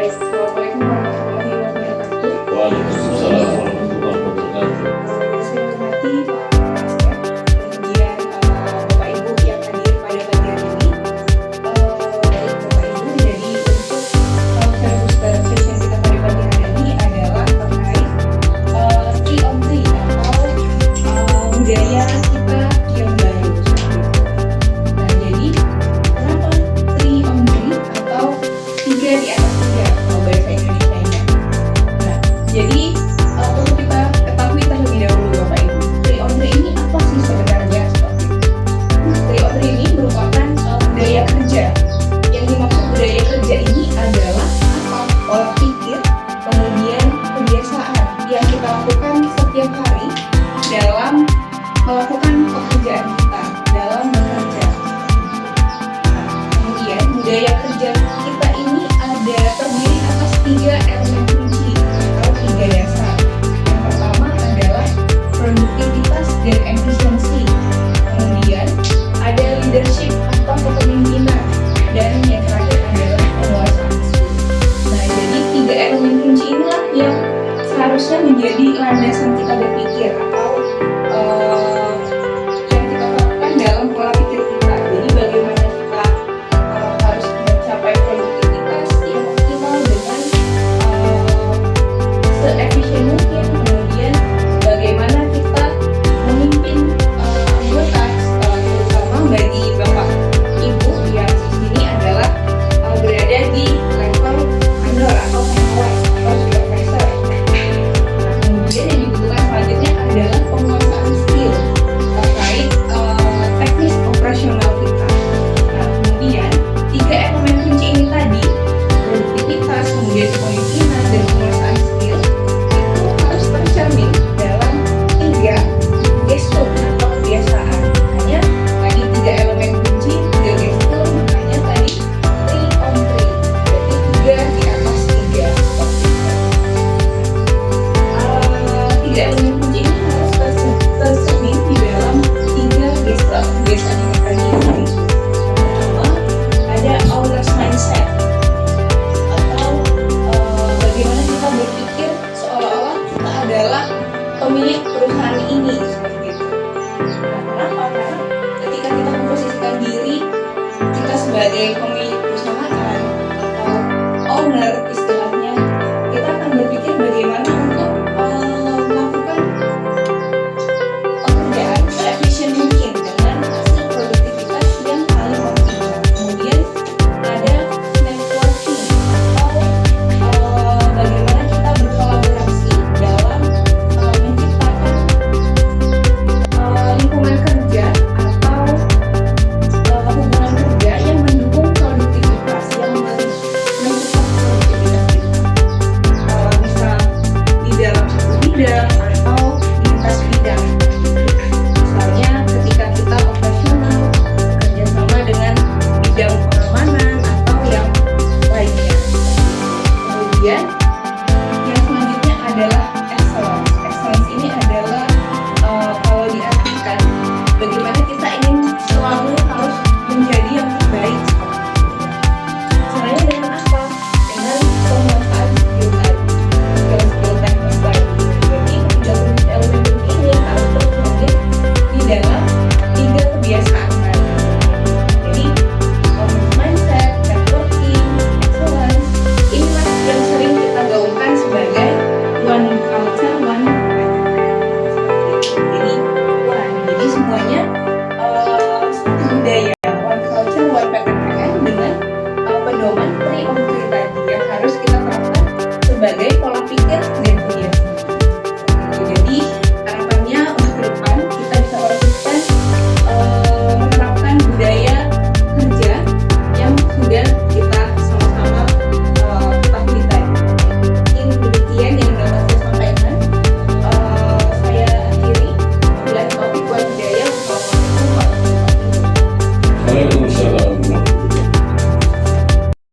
Baik, assalamualaikum warahmatullahi wabarakatuh. Waalaikumsalam warahmatullahi wabarakatuh. Yang saya hormati Pak Mas ya, kemudian Bapak Ibu yang hadir pada pagi hari ini. Baik Bapak Ibu, jadi untuk fair booster session kita pada pagi hari ini adalah terkait 3 on 3 atau budaya kita yang baru. Nah, jadi kenapa 3 on 3 atau 3 di atas